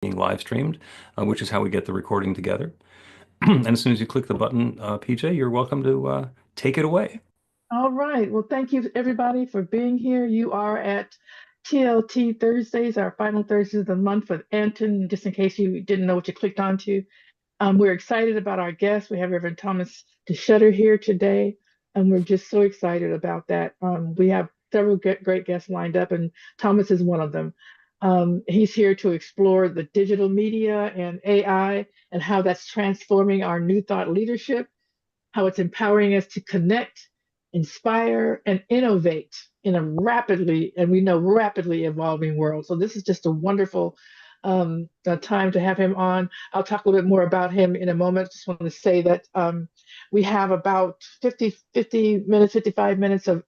being live streamed, which is how we get the recording together. And as soon as you click the button, PJ, you're welcome to take it away. All right. Well, thank you everybody for being here. You are at TLT Thursdays, our final Thursdays of the month with Anton, just in case you didn't know what you clicked onto. We're excited about our guest. We have Reverend Thomas DeSchutter here today, and we're just so excited about that. We have several great guests lined up, and Thomas is one of them. He's here to explore the digital media and AI and how that's transforming our New Thought leadership, how it's empowering us to connect, inspire, and innovate in a rapidly, and we know rapidly evolving world. So this is just a wonderful time to have him on. I'll talk a little bit more about him in a moment. Just want to say that we have about 50 minutes, 55 minutes of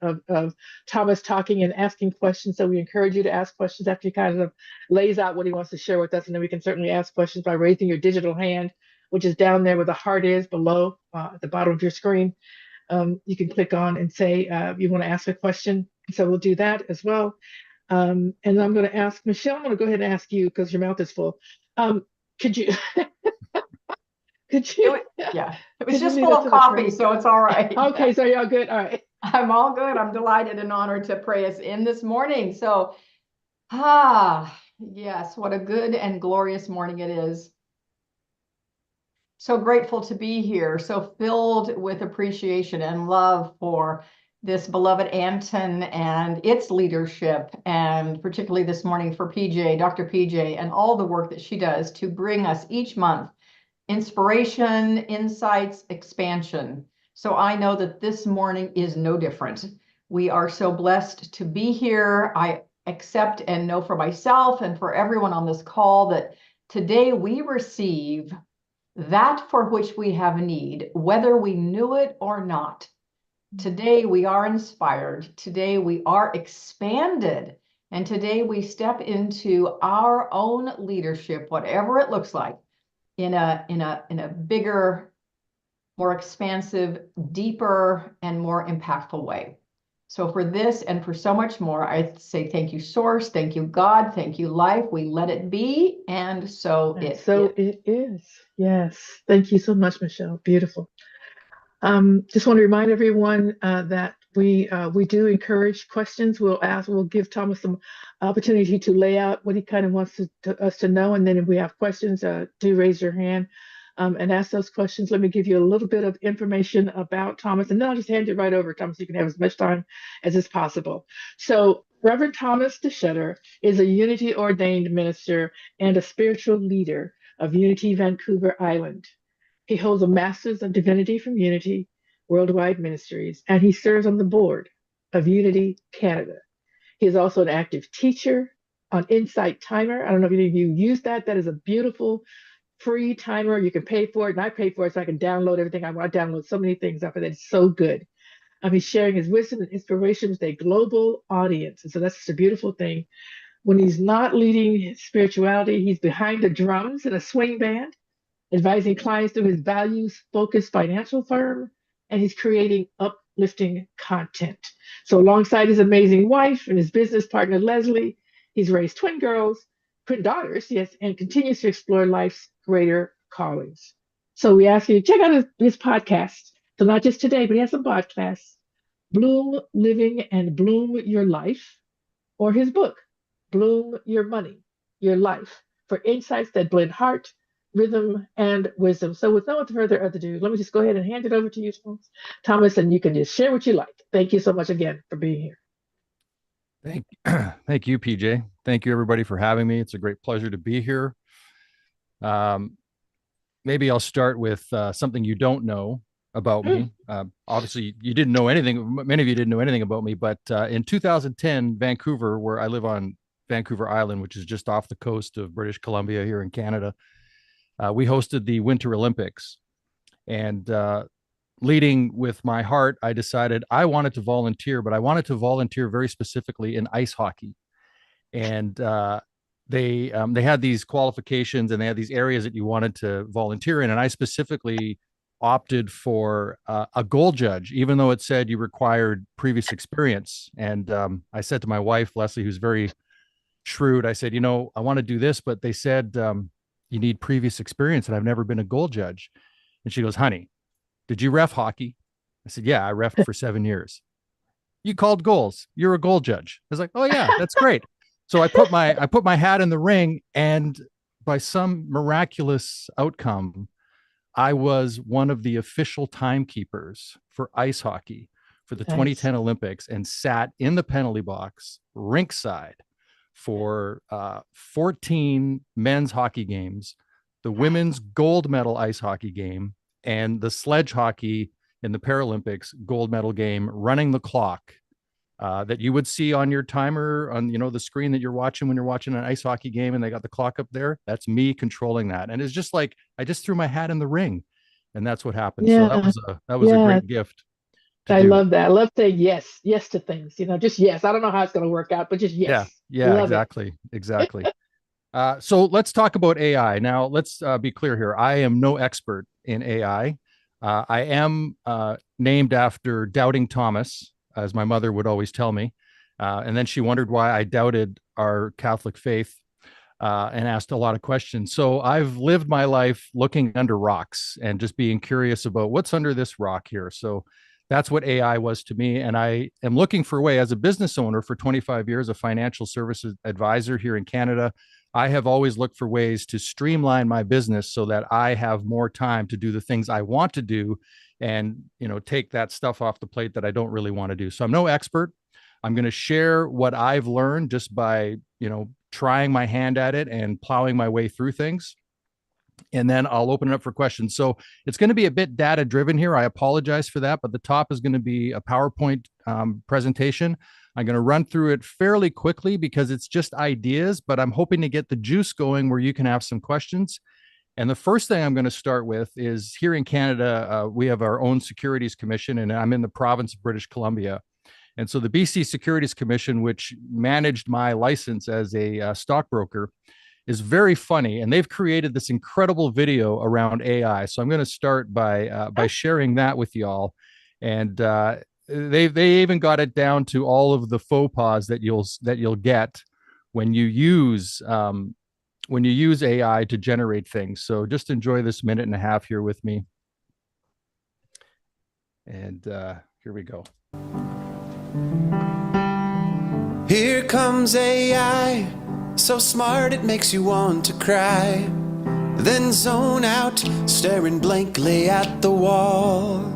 Thomas talking and asking questions. So we encourage you to ask questions after he kind of lays out what he wants to share with us. And then we can certainly ask questions by raising your digital hand, which is down there where the heart is below at the bottom of your screen. You can click on and say you want to ask a question. So we'll do that as well. And I'm going to ask Michelle, I'm going to go ahead and ask you because your mouth is full. Could you, could you, yeah, it was just full of coffee, so it's all right. Okay, so you're all good. All right. I'm all good. I'm delighted and honored to pray us in this morning. So, yes, what a good and glorious morning it is. So grateful to be here, so filled with appreciation and love for this beloved Anton and its leadership, and particularly this morning for Pjae, Dr. Pjae, and all the work that she does to bring us each month inspiration, insights, expansion. So I know that this morning is no different. We are so blessed to be here. I accept and know for myself and for everyone on this call that today we receive that for which we have need, whether we knew it or not. Today we are inspired. Today we are expanded. And today we step into our own leadership, whatever it looks like, in a bigger, more expansive, deeper, and more impactful way. So for this and for so much more, I say thank you, Source. Thank you, God. Thank you, Life. We let it be. And so it is. It is. Yes. Thank you so much, Michelle. Beautiful. Just want to remind everyone that we do encourage questions. We'll give Thomas some opportunity to lay out what he kind of wants us to know. And then if we have questions, do raise your hand and ask those questions. Let me give you a little bit of information about Thomas, and then I'll just hand it right over, Thomas. You can have as much time as is possible. So Reverend Thomas DeSchutter is a Unity-ordained minister and a spiritual leader of Unity Vancouver Island. He holds a Master of Divinity from Unity Worldwide Ministries, and he serves on the board of Unity Canada. He is also an active teacher on Insight Timer. I don't know if any of you use that. That is a beautiful free timer. You can pay for it, and I pay for it so I can download everything I want. I download so many things off of that. It's so good. He's sharing his wisdom and inspiration with a global audience. And so that's just a beautiful thing. When he's not leading spirituality, he's behind the drums in a swing band, advising clients through his values-focused financial firm, and he's creating uplifting content. So alongside his amazing wife and his business partner, Leslie, he's raised twin daughters, yes, and continues to explore life's greater callings. So we ask you to check out his podcast. So not just today, but he has some podcasts, Bloom Living and Bloom Your Life, or his book, Bloom Your Money, Your Life, for insights that blend heart, rhythm, and wisdom. So with no further ado, let me just go ahead and hand it over to you, Thomas, and you can just share what you like. Thank you so much again for being here. Thank you, Pjae. Thank you, everybody, for having me. It's a great pleasure to be here. Maybe I'll start with something you don't know about me. Obviously, you didn't know anything. Many of you didn't know anything about me, but in 2010, Vancouver, where I live on Vancouver Island, which is just off the coast of British Columbia here in Canada, we hosted the Winter Olympics. And leading with my heart, I decided I wanted to volunteer, but I wanted to volunteer very specifically in ice hockey. And they had these qualifications and they had these areas that you wanted to volunteer in. And I specifically opted for a goal judge, even though it said you required previous experience. And I said to my wife, Leslie, who's very shrewd. I said, I want to do this, but they said you need previous experience, and I've never been a goal judge. And she goes, honey, did you ref hockey? I said, yeah, I refed for 7 years. You called goals. You're a goal judge. I was like, oh yeah, that's great. So I put my hat in the ring, and by some miraculous outcome, I was one of the official timekeepers for ice hockey for the 2010 Olympics, and sat in the penalty box rinkside for 14 men's hockey games, the women's gold medal ice hockey game, and the sledge hockey in the Paralympics gold medal game, running the clock that you would see on your timer on, the screen that you're watching when you're watching an ice hockey game and they got the clock up there. That's me controlling that. And it's just like, I just threw my hat in the ring, and that's what happened. Yeah. So that was a great gift. I love that. I love saying yes to things, just yes. I don't know how it's going to work out, but just yes. Yeah, exactly. So let's talk about AI. Now, let's be clear here. I am no expert in AI. I am named after Doubting Thomas, as my mother would always tell me. And then she wondered why I doubted our Catholic faith and asked a lot of questions. So I've lived my life looking under rocks and just being curious about what's under this rock here. So that's what AI was to me. And I am looking for a way, as a business owner for 25 years, a financial services advisor here in Canada. I have always looked for ways to streamline my business so that I have more time to do the things I want to do, and, take that stuff off the plate that I don't really want to do. So I'm no expert. I'm going to share what I've learned just by, trying my hand at it and plowing my way through things. And then I'll open it up for questions. So it's going to be a bit data driven here. I apologize for that, but the top is going to be a PowerPoint presentation. I'm going to run through it fairly quickly because it's just ideas, but I'm hoping to get the juice going where you can have some questions. And the first thing I'm going to start with is, here in Canada, we have our own Securities Commission, and I'm in the province of British Columbia. And so the BC Securities Commission, which managed my license as a stockbroker, is very funny, and they've created this incredible video around AI. So I'm going to start by sharing that with y'all, and they even got it down to all of the faux pas that you'll get when you use AI to generate things. So just enjoy this minute and a half here with me, and here we go. Here comes AI, so smart it makes you want to cry, then zone out, staring blankly at the wall.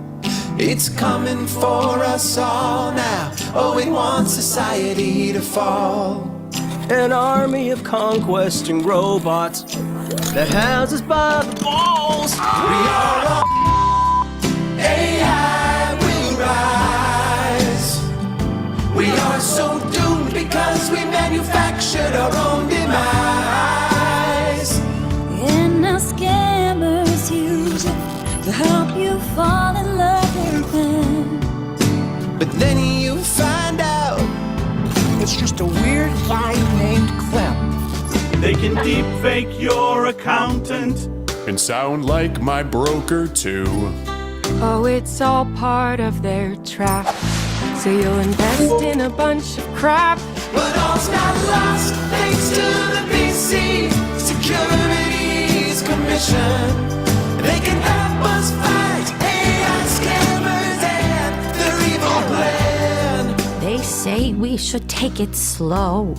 It's coming for us all now. Oh, it wants society to fall. An army of conquesting robots that has us by the balls. We are all AI will rise. We are so doomed because we manufactured our own demise. And now scammers use it to help you fall in love with them. But then you find out It's just a weird guy named Clem. They can deep fake your accountant and sound like my broker too. Oh, it's all part of their trap. So you'll invest in a bunch of crap. but all's not lost thanks to the BC Securities Commission. They can help us fight AI scammers and their evil plan. They say we should take it slow.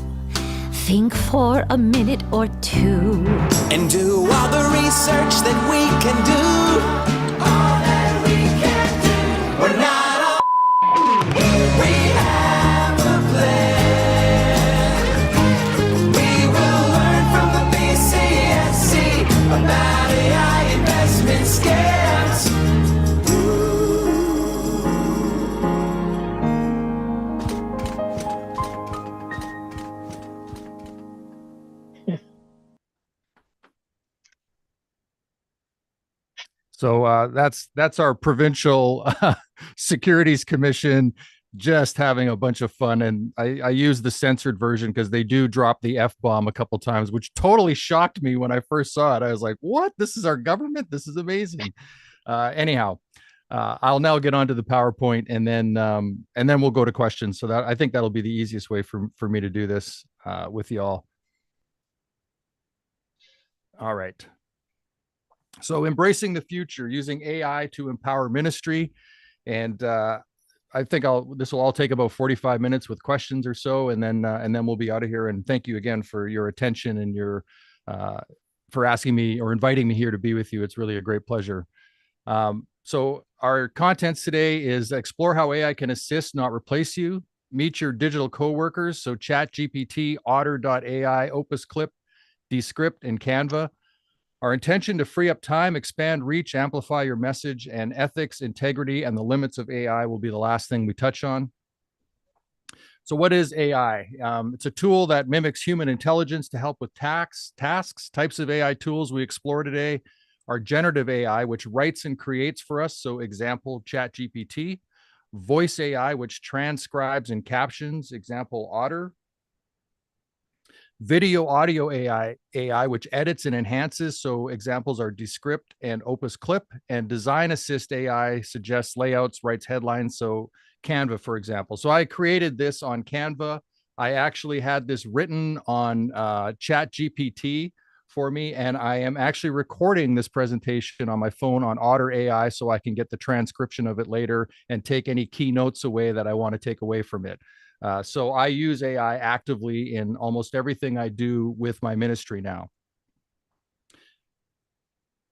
Think for a minute or two. And do all the research that we can do. All that we can do. We're not all. We have a plan. We will learn from the BCSC about AI investment scams. So that's our provincial securities commission just having a bunch of fun. And I use the censored version because they do drop the F-bomb a couple times, which totally shocked me when I first saw it. I was like, what? This is our government? This is amazing. Anyhow, I'll now get onto the PowerPoint and then we'll go to questions. So that I think that'll be the easiest way for me to do this. with y'all. All right. So embracing the future, using AI to empower ministry. And I think this will all take about 45 minutes with questions or so, and then we'll be out of here. And thank you again for your attention and your for asking me or inviting me here to be with you. It's really a great pleasure. So our contents today is explore how AI can assist, not replace you. Meet your digital coworkers. So ChatGPT, Otter.ai, Opus Clip, DeSchutter, and Canva. Our intention to free up time, expand reach, amplify your message, and ethics, integrity, and the limits of AI will be the last thing we touch on. So what is AI? It's a tool that mimics human intelligence to help with tasks. Types of AI tools we explore today are generative AI, which writes and creates for us. So example, ChatGPT. Voice AI, which transcribes and captions. Example, Otter. Video audio AI, which edits and enhances. So examples are DeSchutter and Opus Clip. And design assist AI suggests layouts, writes headlines. So Canva, for example. So I created this on Canva. I actually had this written on ChatGPT for me, and I am actually recording this presentation on my phone on Otter AI so I can get the transcription of it later and take any key notes away that I want to take away from it. So I use AI actively in almost everything I do with my ministry now.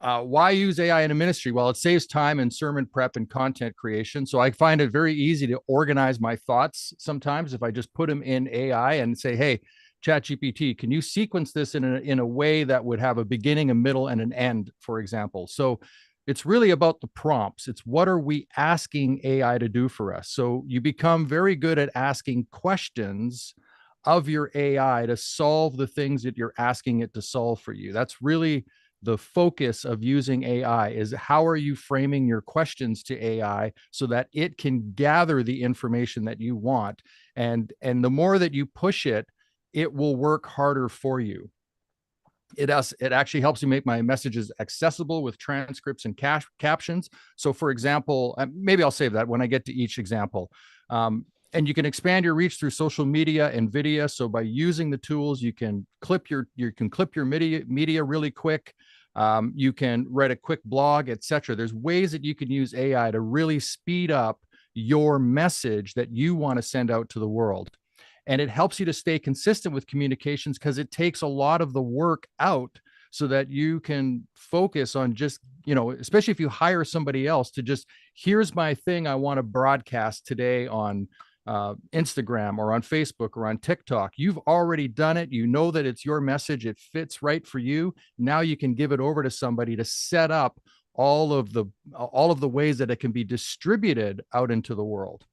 Why use AI in a ministry? Well, it saves time in sermon prep and content creation. So I find it very easy to organize my thoughts sometimes if I just put them in AI and say, hey, ChatGPT, can you sequence this in a way that would have a beginning, a middle, and an end, for example? So it's really about the prompts. It's what are we asking AI to do for us? So you become very good at asking questions of your AI to solve the things that you're asking it to solve for you. That's really the focus of using AI, is how are you framing your questions to AI so that it can gather the information that you want. And the more that you push it, it will work harder for you. It actually helps me make my messages accessible with transcripts and captions. So for example, maybe I'll save that when I get to each example. And you can expand your reach through social media and video. So by using the tools, you can clip your media really quick. You can write a quick blog, etc. There's ways that you can use AI to really speed up your message that you want to send out to the world. And it helps you to stay consistent with communications because it takes a lot of the work out so that you can focus on just, especially if you hire somebody else to just, here's my thing I want to broadcast today on Instagram or on Facebook or on TikTok. You've already done it. You know that it's your message. It fits right for you. Now you can give it over to somebody to set up all of the ways that it can be distributed out into the world.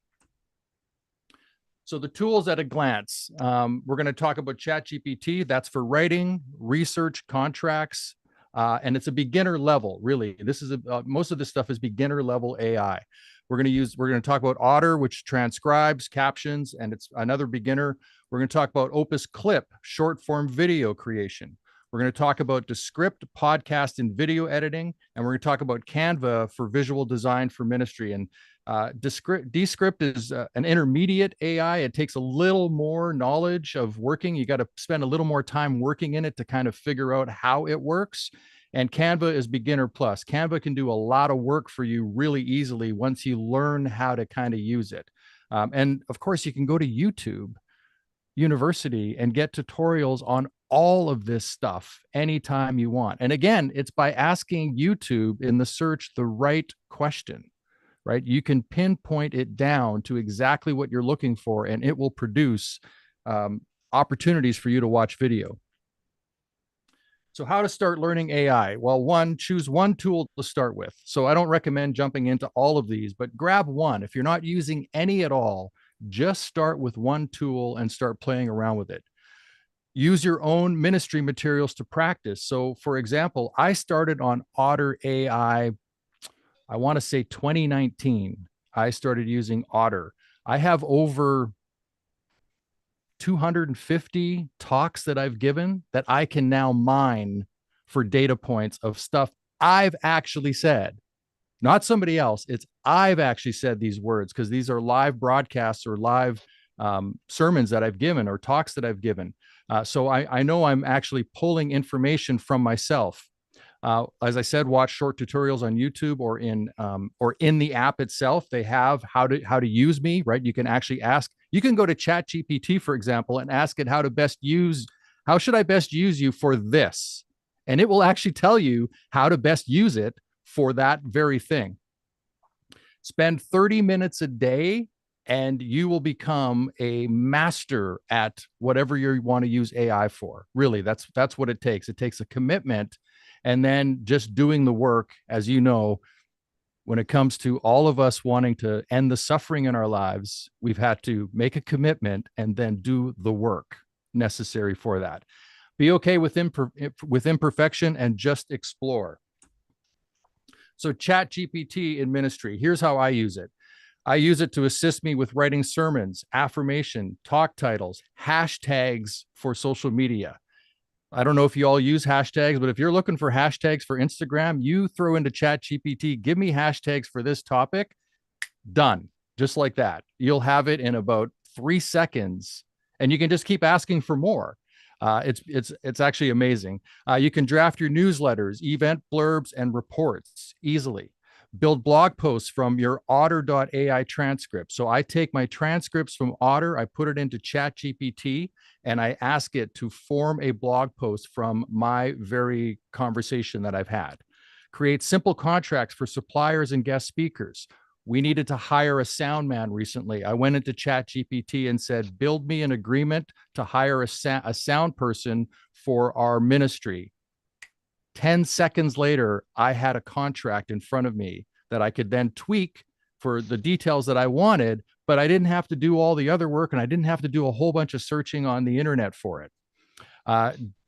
So the tools at a glance, we're going to talk about ChatGPT. That's for writing, research, contracts, and it's a beginner level, really. This is most of this stuff is beginner level AI. We're going to talk about Otter, which transcribes, captions, and it's another beginner. We're going to talk about Opus Clip, short form video creation. We're going to talk about DeSchutter, podcast and video editing, and we're going to talk about Canva for visual design for ministry. And DeSchutter is an intermediate AI. It takes a little more knowledge of working. You got to spend a little more time working in it to kind of figure out how it works. And Canva is beginner plus. Canva can do a lot of work for you really easily once you learn how to kind of use it. And of course, you can go to YouTube University and get tutorials on all of this stuff anytime you want. And again, it's by asking YouTube in the search the right question, right? You can pinpoint it down to exactly what you're looking for, and it will produce opportunities for you to watch video. So how to start learning AI? Well, choose one tool to start with. So I don't recommend jumping into all of these, but grab one. If you're not using any at all, just start with one tool and start playing around with it. Use your own ministry materials to practice. So for example, I started on Otter AI, I want to say 2019. I started using Otter. I have over 250 talks that I've given that I can now mine for data points of stuff I've actually said, not somebody else. It's I've actually said these words because these are live broadcasts or live sermons that I've given or talks that I've given. So I know I'm actually pulling information from myself. As I said, watch short tutorials on YouTube or in the app itself. They have how to use me, right? You can actually ask. You can go to ChatGPT, for example, and ask it how should I best use you for this, and it will actually tell you how to best use it for that very thing. Spend 30 minutes a day, and you will become a master at whatever you want to use AI for. Really, that's what it takes. It takes a commitment. And then just doing the work, as you know, when it comes to all of us wanting to end the suffering in our lives, we've had to make a commitment and then do the work necessary for that. Be okay with imperfection and just explore. So ChatGPT in ministry, here's how I use it. I use it to assist me with writing sermons, affirmation, talk titles, hashtags for social media. I don't know if you all use hashtags, but if you're looking for hashtags for Instagram, you throw into ChatGPT, give me hashtags for this topic, done. Just like that. You'll have it in about 3 seconds, and you can just keep asking for more. It's actually amazing. You can draft your newsletters, event blurbs, and reports easily. Build blog posts from your otter.ai transcript. So I take my transcripts from Otter, I put it into ChatGPT, and I ask it to form a blog post from my very conversation that I've had. Create simple contracts for suppliers and guest speakers. We needed to hire a sound man recently. I went into ChatGPT and said, build me an agreement to hire a sound person for our ministry. 10 seconds later, I had a contract in front of me that I could then tweak for the details that I wanted, but I didn't have to do all the other work, and I didn't have to do a whole bunch of searching on the internet for it.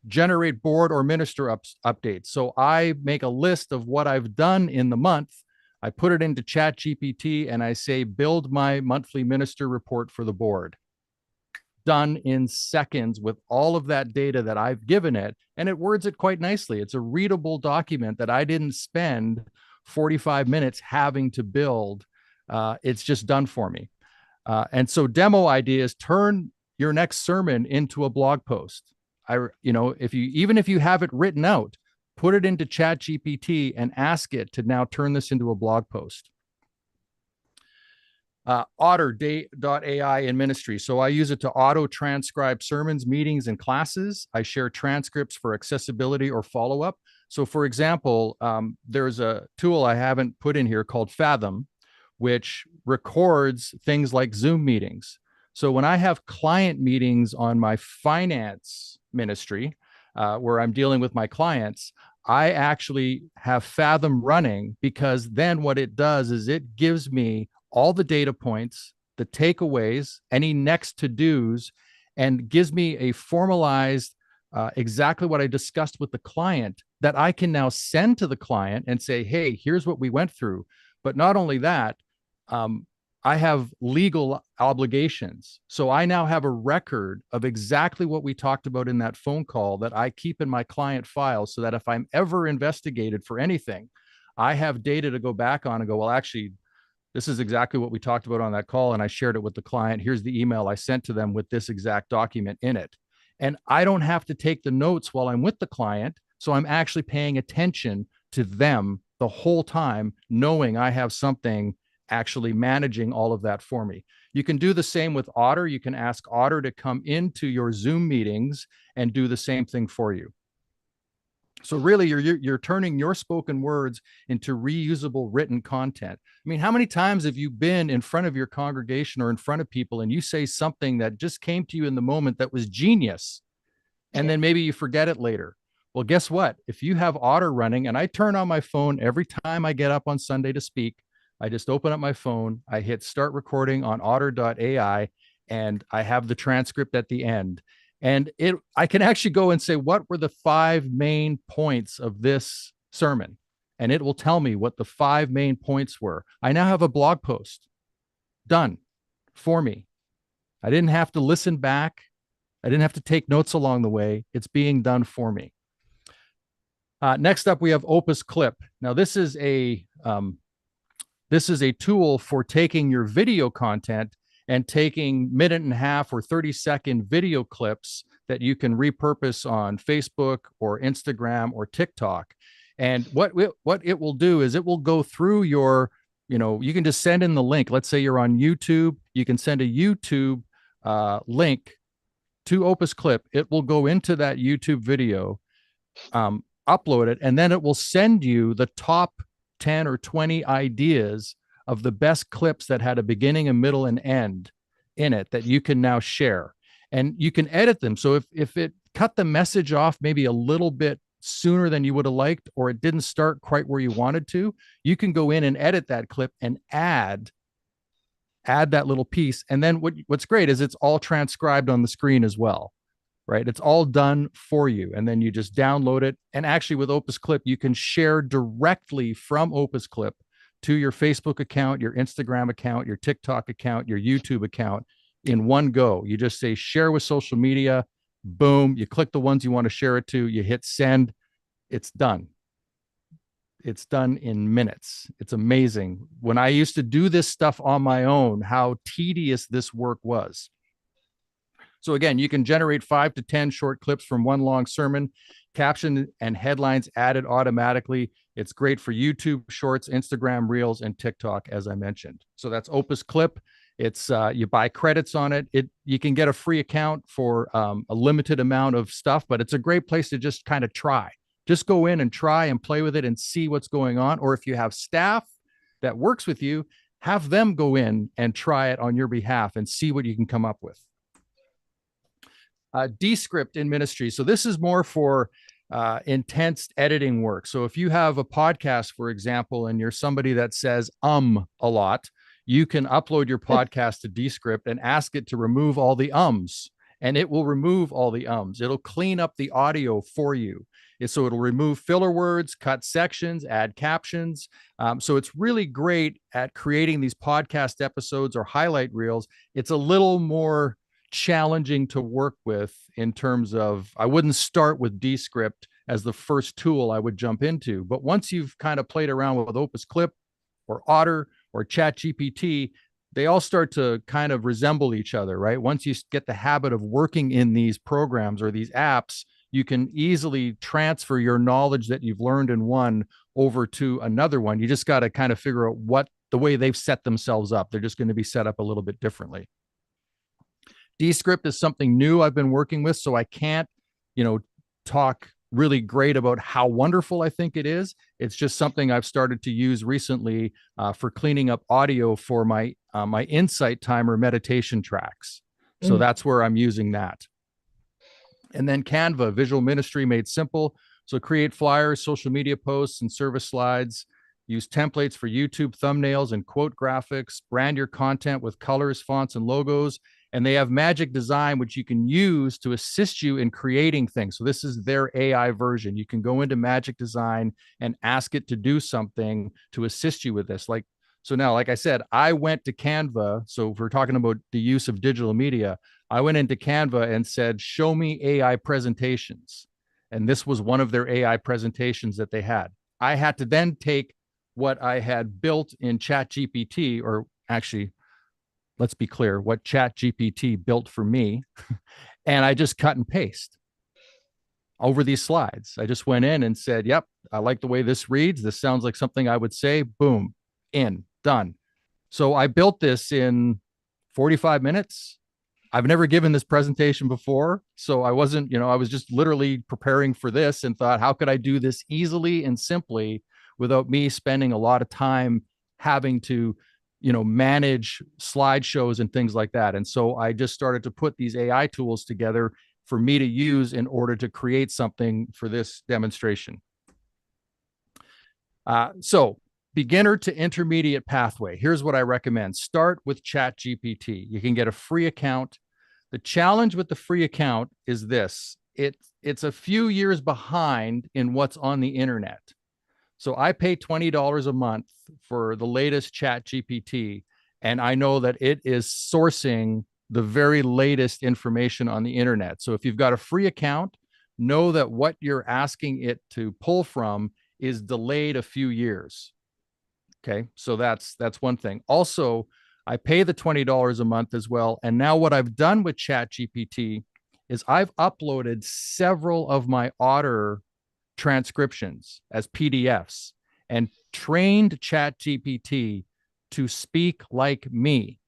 Generate board or minister updates. So I make a list of what I've done in the month. I put it into ChatGPT and I say, build my monthly minister report for the board. Done in seconds with all of that data that I've given it, and it words it quite nicely. It's a readable document that I didn't spend 45 minutes having to build. It's just done for me. And so demo ideas, turn your next sermon into a blog post. Even if you have it written out, put it into ChatGPT and ask it to now turn this into a blog post. Otter.ai in ministry. So I use it to auto transcribe sermons, meetings, and classes. I share transcripts for accessibility or follow-up. So for example, there's a tool I haven't put in here called Fathom, which records things like Zoom meetings. So when I have client meetings on my finance ministry, where I'm dealing with my clients, I actually have Fathom running, because then what it does is it gives me all the data points, the takeaways, any next to-dos, and gives me a formalized, exactly what I discussed with the client that I can now send to the client and say, hey, here's what we went through. But not only that, I have legal obligations. So I now have a record of exactly what we talked about in that phone call that I keep in my client file, so that if I'm ever investigated for anything, I have data to go back on and go, well, actually, this is exactly what we talked about on that call, and I shared it with the client. Here's the email I sent to them with this exact document in it. And I don't have to take the notes while I'm with the client, so I'm actually paying attention to them the whole time, knowing I have something actually managing all of that for me. You can do the same with Otter. You can ask Otter to come into your Zoom meetings and do the same thing for you. So really, you're turning your spoken words into reusable written content. I mean, how many times have you been in front of your congregation or in front of people and you say something that just came to you in the moment that was genius, and then maybe you forget it later? Well, guess what? If you have Otter running, and I turn on my phone every time I get up on Sunday to speak, I just open up my phone, I hit start recording on otter.ai, and I have the transcript at the end. And I can actually go and say, what were the 5 main points of this sermon? And it will tell me what the 5 main points were. I now have a blog post done for me. I didn't have to listen back. I didn't have to take notes along the way. It's being done for me. Next up, we have Opus Clip. Now, this is a tool for taking your video content and taking 1.5 or 30-second video clips that you can repurpose on Facebook or Instagram or TikTok. And what it will do is it will go through your, you can just send in the link. Let's say you're on YouTube, you can send a YouTube link to Opus Clip. It will go into that YouTube video, upload it, and then it will send you the top 10 or 20 ideas of the best clips that had a beginning, a middle, and end in it that you can now share. And you can edit them. So if it cut the message off maybe a little bit sooner than you would have liked, or it didn't start quite where you wanted to, you can go in and edit that clip and add that little piece. And then what's great is it's all transcribed on the screen as well, right? It's all done for you. And then you just download it. And actually with Opus Clip, you can share directly from Opus Clip to your Facebook account, your Instagram account, your TikTok account, your YouTube account in one go. You just say share with social media, boom, you click the ones you want to share it to, you hit send, it's done. It's done in minutes. It's amazing. When I used to do this stuff on my own, how tedious this work was. So again, you can generate 5 to 10 short clips from one long sermon, caption and headlines added automatically. It's great for YouTube Shorts, Instagram Reels, and TikTok, as I mentioned. So that's Opus Clip. It's you buy credits on it. You can get a free account for a limited amount of stuff, but it's a great place to just kind of try. Just go in and try and play with it and see what's going on. Or if you have staff that works with you, have them go in and try it on your behalf and see what you can come up with. Descript in ministry. So this is more for intense editing work. So if you have a podcast, for example, and you're somebody that says a lot, you can upload your podcast to Descript and ask it to remove all the ums, and it will remove all the ums. It'll clean up the audio for you. So it'll remove filler words, cut sections, add captions. So it's really great at creating these podcast episodes or highlight reels. It's a little more challenging to work with in terms of, I wouldn't start with Descript as the first tool I would jump into. But once you've kind of played around with Opus Clip or Otter or ChatGPT, they all start to kind of resemble each other, right? Once you get the habit of working in these programs or these apps, you can easily transfer your knowledge that you've learned in one over to another one. You just got to kind of figure out what the way they've set themselves up. They're just going to be set up a little bit differently. Descript is something new I've been working with, so I can't, talk really great about how wonderful I think it is. It's just something I've started to use recently for cleaning up audio for my Insight Timer meditation tracks. So that's where I'm using that. And then Canva, visual ministry made simple. So create flyers, social media posts, and service slides. Use templates for YouTube thumbnails and quote graphics. Brand your content with colors, fonts, and logos. And they have Magic Design, which you can use to assist you in creating things. So this is their AI version. You can go into Magic Design and ask it to do something to assist you with this. So now, like I said, I went to Canva. So if we're talking about the use of digital media, I went into Canva and said, show me AI presentations. And this was one of their AI presentations that they had. I had to then take what I had built in ChatGPT, or actually, let's be clear, what ChatGPT built for me, and I just cut and paste over these slides. I just went in and said, yep, I like the way this reads. This sounds like something I would say. Boom, in, done. So I built this in 45 minutes. I've never given this presentation before, so I wasn't, I was just literally preparing for this and thought, how could I do this easily and simply without me spending a lot of time having to, manage slideshows and things like that. And so I just started to put these AI tools together for me to use in order to create something for this demonstration. So beginner to intermediate pathway. Here's what I recommend. Start with ChatGPT. You can get a free account. The challenge with the free account is this. It's a few years behind in what's on the internet. So I pay $20 a month for the latest ChatGPT, and I know that it is sourcing the very latest information on the internet. So if you've got a free account, know that what you're asking it to pull from is delayed a few years. Okay, so that's one thing. Also, I pay the $20 a month as well. And now what I've done with ChatGPT is I've uploaded several of my Otter transcriptions as PDFs and trained ChatGPT to speak like me,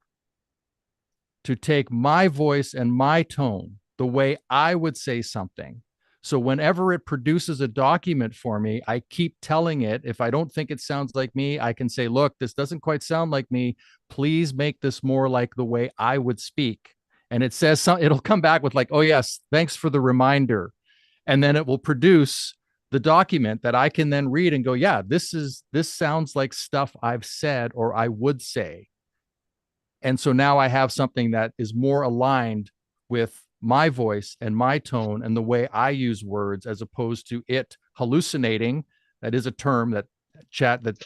to take my voice and my tone, the way I would say something. So whenever it produces a document for me, I keep telling it, if I don't think it sounds like me, I can say, look, this doesn't quite sound like me. Please make this more like the way I would speak. And it says, it'll come back with like, oh yes, thanks for the reminder. And then it will produce the document that I can then read and go, yeah, this sounds like stuff I've said or I would say. And so now I have something that is more aligned with my voice and my tone and the way I use words, as opposed to it hallucinating. That is a term that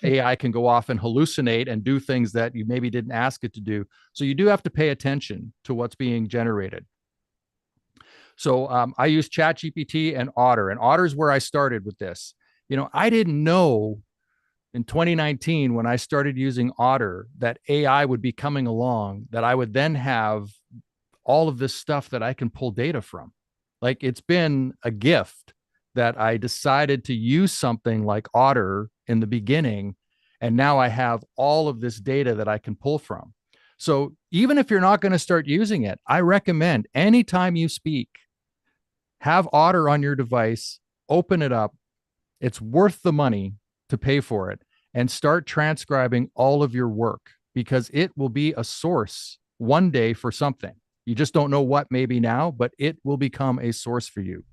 AI can go off and hallucinate and do things that you maybe didn't ask it to do. So you do have to pay attention to what's being generated. So I use ChatGPT and Otter, and Otter is where I started with this. You know, I didn't know in 2019, when I started using Otter, that AI would be coming along, that I would then have all of this stuff that I can pull data from. Like, it's been a gift that I decided to use something like Otter in the beginning, and now I have all of this data that I can pull from. So even if you're not going to start using it, I recommend anytime you speak, have Otter on your device, open it up. It's worth the money to pay for it, and start transcribing all of your work, because it will be a source one day for something. You just don't know what, maybe now, but it will become a source for you.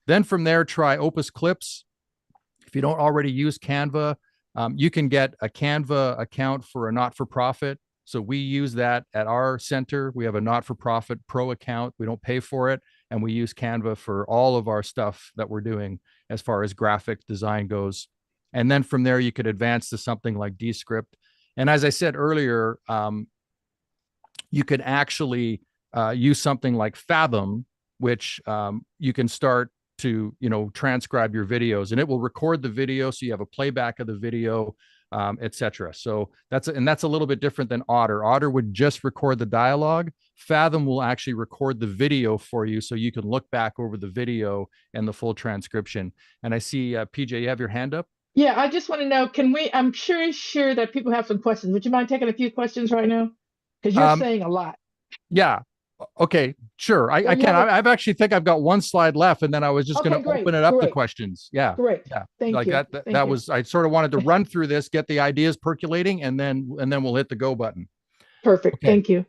Then from there, try Opus Clips. If you don't already use Canva, you can get a Canva account for a not-for-profit. So we use that at our center. We have a not-for-profit pro account. We don't pay for it. And we use Canva for all of our stuff that we're doing as far as graphic design goes. And then from there, you could advance to something like Descript. And as I said earlier, you could actually use something like Fathom, which you can start to, transcribe your videos, and it will record the video, so you have a playback of the video, etc. So that's a little bit different than Otter. Otter would just record the dialogue. Fathom will actually record the video for you, so you can look back over the video and the full transcription. And I see PJ, you have your hand up. Yeah, I just want to know, I'm sure that people have some questions. Would you mind taking a few questions right now? Because you're saying a lot. Yeah. Okay, sure. I can. I've actually think I've got one slide left, and then I was just going to open it up to questions. Yeah. Great. Yeah. Thank you. That was, I sort of wanted to run through this, get the ideas percolating, and then we'll hit the go button. Perfect. Okay. Thank you.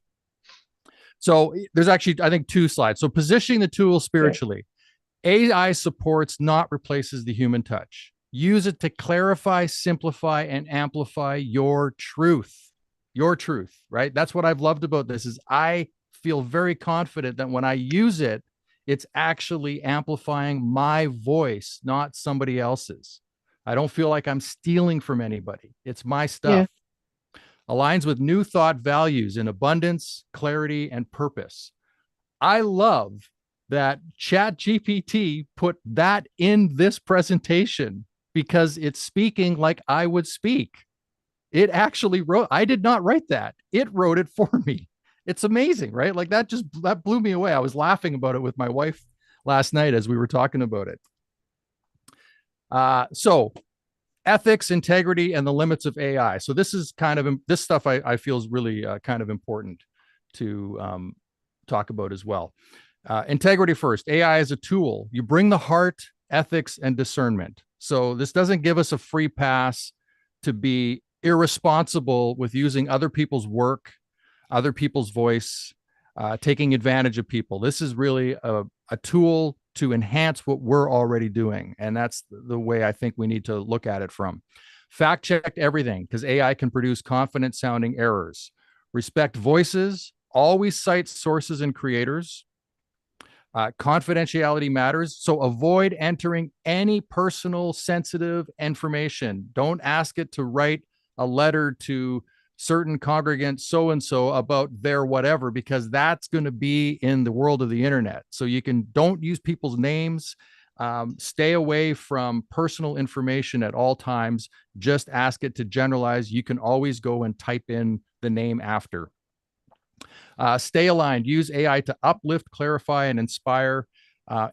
So there's actually, I think, 2 slides. So positioning the tool spiritually. Okay. AI supports, not replaces the human touch. Use it to clarify, simplify, and amplify your truth. Your truth, right? That's what I've loved about this, is I feel very confident that when I use it, it's actually amplifying my voice, not somebody else's. I don't feel like I'm stealing from anybody. It's my stuff. Yeah. Aligns with new thought values in abundance, clarity, and purpose. I love that ChatGPT put that in this presentation, because it's speaking like I would speak. It actually wrote, I did not write that. It wrote it for me. It's amazing, right? Like that blew me away. I was laughing about it with my wife last night as we were talking about it. So ethics, integrity, and the limits of AI. So this is this stuff I feel is really kind of important to talk about as well. Integrity first. AI is a tool. You bring the heart, ethics, and discernment. So this doesn't give us a free pass to be irresponsible with using other people's work, other people's voice, taking advantage of people. This is really a tool to enhance what we're already doing. And that's the way I think we need to look at it from. Fact check everything, because AI can produce confident sounding errors. Respect voices, always cite sources and creators. Confidentiality matters. So avoid entering any personal sensitive information. Don't ask it to write a letter to certain congregant so-and-so about their whatever, because that's going to be in the world of the internet. So don't use people's names. Stay away from personal information at all times. Just ask it to generalize. You can always go and type in the name after. Stay aligned. Use AI to uplift, clarify, and inspire.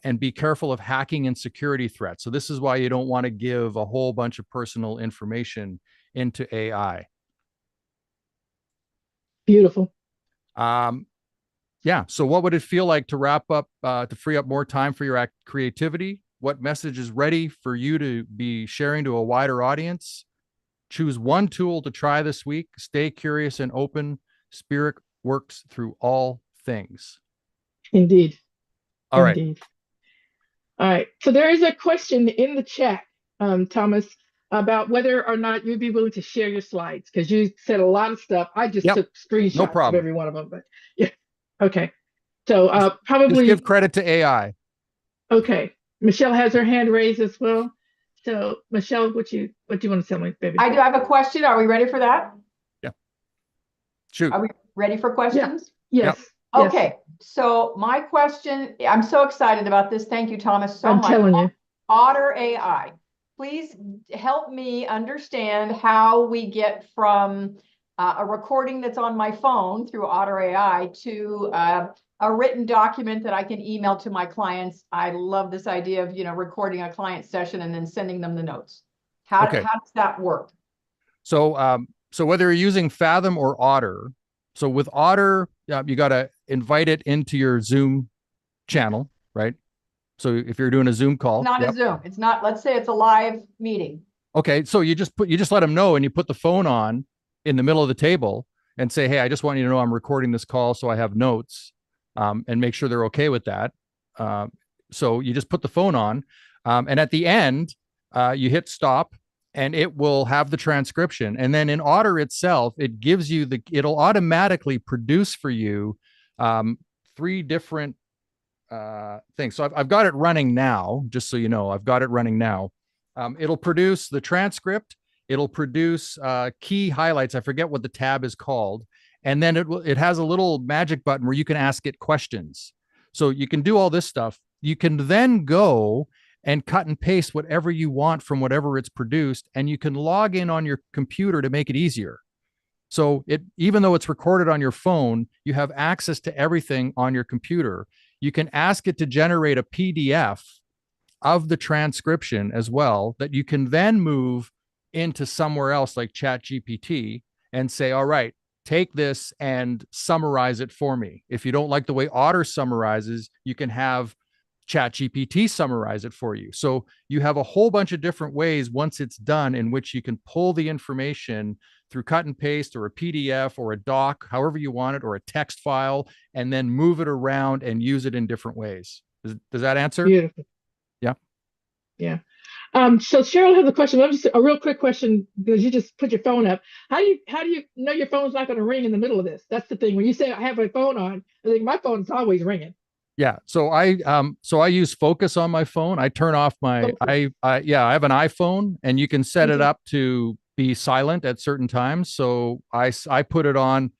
And be careful of hacking and security threats. So this is why you don't want to give a whole bunch of personal information into AI. Beautiful. Yeah. So what would it feel like to wrap up, to free up more time for your creativity? What message is ready for you to be sharing to a wider audience? Choose one tool to try this week. Stay curious and open. Spirit works through all things. Indeed. All right. Indeed. All right. So there is a question in the chat, Thomas, about whether or not you'd be willing to share your slides, because you said a lot of stuff. I just took screenshots of every one of them, but yeah. Okay. So probably just give credit to AI. Okay. Michelle has her hand raised as well. So Michelle, what do you want to tell me, baby? I do have a question. Are we ready for that? Yeah. Shoot. Are we ready for questions? Yes. Yep. Okay. So my question, I'm so excited about this. Thank you, Thomas, so much. I'm telling you. Otter AI. Please help me understand how we get from a recording that's on my phone through Otter AI to a written document that I can email to my clients. I love this idea of, recording a client session and then sending them the notes. How does that work? So, so whether you're using Fathom or Otter, so with Otter, you got to invite it into your Zoom channel, right? So if you're doing a Zoom call, not a Zoom. It's not, let's say it's a live meeting. Okay. So you just let them know, and you put the phone on in the middle of the table and say, hey, I just want you to know I'm recording this call, so I have notes, and make sure they're okay with that. So you just put the phone on, and at the end, you hit stop, and it will have the transcription. And then in Otter itself, it gives you it'll automatically produce for you 3 different things. So I've got it running now, just so you know, I've got it running now. It'll produce the transcript. It'll produce key highlights. I forget what the tab is called. And then it has a little magic button where you can ask it questions. So you can do all this stuff. You can then go and cut and paste whatever you want from whatever it's produced, and you can log in on your computer to make it easier. So even though it's recorded on your phone, you have access to everything on your computer. You can ask it to generate a PDF of the transcription as well, that you can then move into somewhere else like ChatGPT and say, all right, take this and summarize it for me. If you don't like the way Otter summarizes, you can have ChatGPT summarize it for you. So you have a whole bunch of different ways once it's done in which you can pull the information through cut and paste or a PDF or a doc, however you want it, or a text file, and then move it around and use it in different ways. Does that answer? Beautiful. Yeah. Yeah. So Cheryl has a question. Just a real quick question, because you just put your phone up. How do you know your phone's not going to ring in the middle of this? That's the thing. When you say I have my phone on, I think my phone's always ringing. Yeah. So I use Focus on my phone. I turn off my I have an iPhone, and you can set it up to be silent at certain times. So I put it on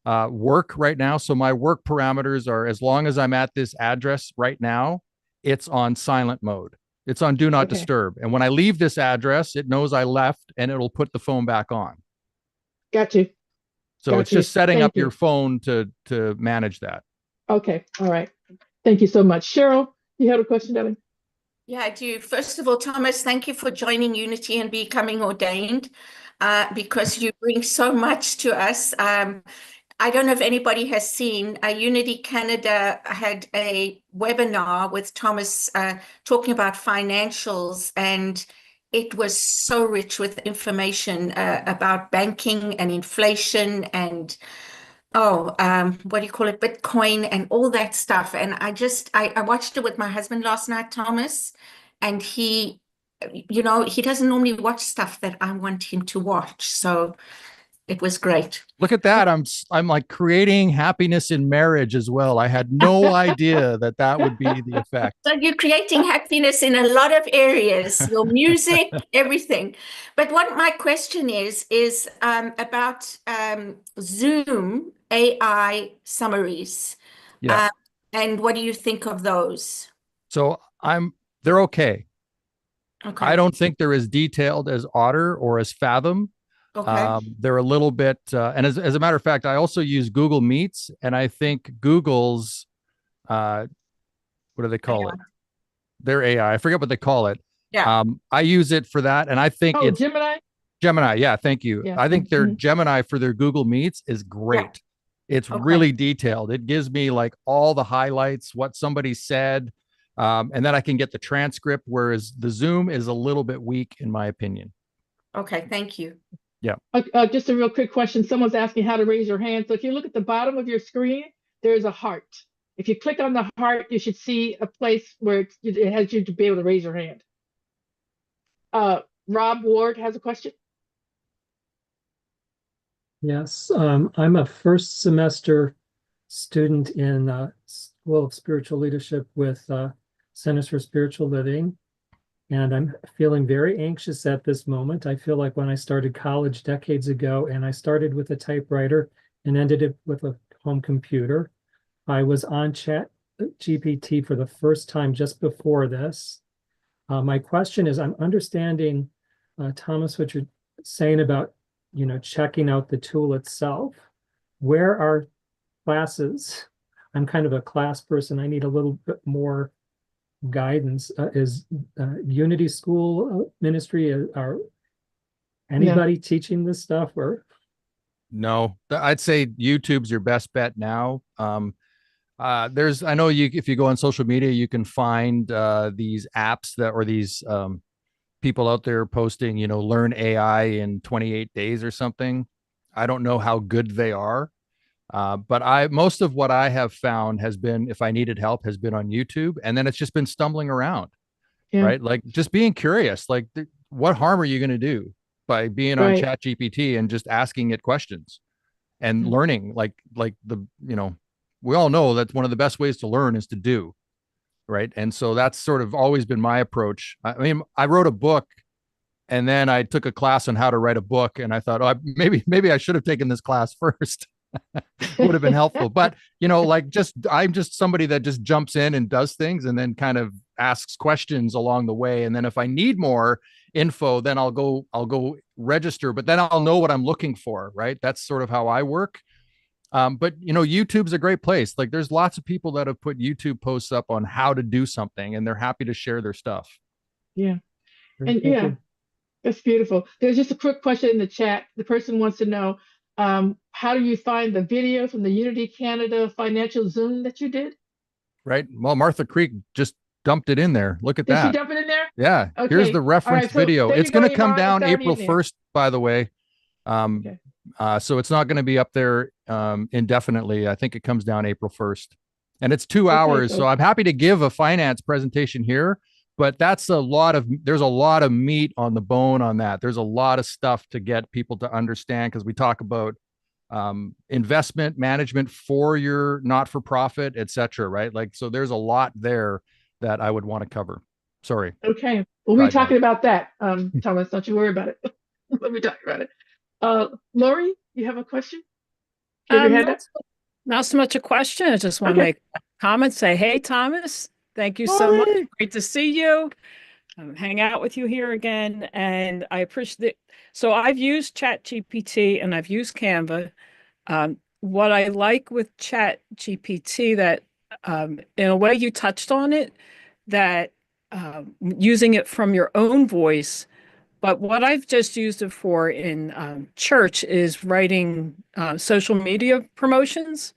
work right now. So my work parameters are, as long as I'm at this address right now, it's on silent mode. It's on do not disturb. And when I leave this address, it knows I left, and it'll put the phone back on. Got you. So it's just setting up your phone to manage that. Okay. All right. Thank you so much. Cheryl, you had a question, darling? Yeah, I do. First of all, Thomas, thank you for joining Unity and becoming ordained, because you bring so much to us. I don't know if anybody has seen, Unity Canada had a webinar with Thomas talking about financials, and it was so rich with information about banking and inflation and what do you call it, Bitcoin and all that stuff. And I watched it with my husband last night, Thomas, and he doesn't normally watch stuff that I want him to watch. So it was great. Look at that. I'm like creating happiness in marriage as well. I had no idea that would be the effect. So you're creating happiness in a lot of areas, your music, everything. But what my question is about Zoom AI summaries. Yeah. And what do you think of those? So they're okay. Okay. I don't think they're as detailed as Otter or as Fathom. Okay. They're a little bit, and as a matter of fact, I also use Google Meets, and I think Google's, what do they call it? Their AI. I forget what they call it. Yeah. I use it for that, and I think Oh, it's Gemini? Gemini. Yeah, thank you. Yeah. I think their Mhm. Gemini for their Google Meets is great. It's Okay. really detailed. It gives me like all the highlights, what somebody said, and then I can get the transcript, whereas the Zoom is a little bit weak, in my opinion. Okay. Thank you. Just a real quick question. Someone's asking how to raise your hand. So if you look at the bottom of your screen, there's a heart. If you click on the heart, you should see a place where it has you to be able to raise your hand. Rob Ward has a question. Yes, I'm a first semester student in School of Spiritual Leadership with Centers for Spiritual Living, and I'm feeling very anxious at this moment. I feel like when I started college decades ago, and I started with a typewriter and ended it with a home computer. I was on Chat GPT for the first time just before this. My question is, I'm understanding, Thomas, what you're saying about checking out the tool itself. Where are classes? I'm kind of a class person. I need a little bit more guidance. Is Unity School Ministry, are anybody teaching this stuff? Or No, I'd say YouTube's your best bet now. I know if you go on social media, you can find these apps or these people out there posting, learn AI in 28 days or something. I don't know how good they are. But most of what I have found has been, if I needed help, has been on YouTube. And then it's just been stumbling around, right? Like just being curious, like what harm are you going to do by being on Chat GPT and just asking it questions and learning? Like we all know that one of the best ways to learn is to do. Right. And so that's sort of always been my approach. I mean, I wrote a book and then I took a class on how to write a book. And I thought, oh, maybe I should have taken this class first. Would have been helpful. But, I'm just somebody that just jumps in and does things and then kind of asks questions along the way. And then if I need more info, then I'll go register, but then I'll know what I'm looking for. Right. That's sort of how I work. But YouTube's a great place. Like there's lots of people that have put YouTube posts up on how to do something and they're happy to share their stuff. Yeah. And that's beautiful. There's just a quick question in the chat. The person wants to know, how do you find the video from the Unity Canada financial Zoom that you did? Right. Well, Martha Creek just dumped it in there. Look at that. Did she dump it in there? Yeah. Okay. Here's the reference video. It's going to come down April 1st, by the way. So it's not going to be up there indefinitely. I think it comes down April 1st, and it's 2 hours. So I'm happy to give a finance presentation here, but there's a lot of meat on the bone on that. There's a lot of stuff to get people to understand, because we talk about investment management for your not-for-profit, etc. Right? Like, so there's a lot there that I would want to cover. Sorry. Okay. We'll be talking about that, Thomas. Don't you worry about it. We'll be talking about it. Lori, you have a question? Not so much a question. I just want to make a comment, say, hey, Thomas, thank you so much. Great to see you. Hang out with you here again. And I appreciate it. So I've used ChatGPT and I've used Canva. What I like with ChatGPT, that in a way you touched on it, that using it from your own voice. But what I've just used it for in church is writing social media promotions.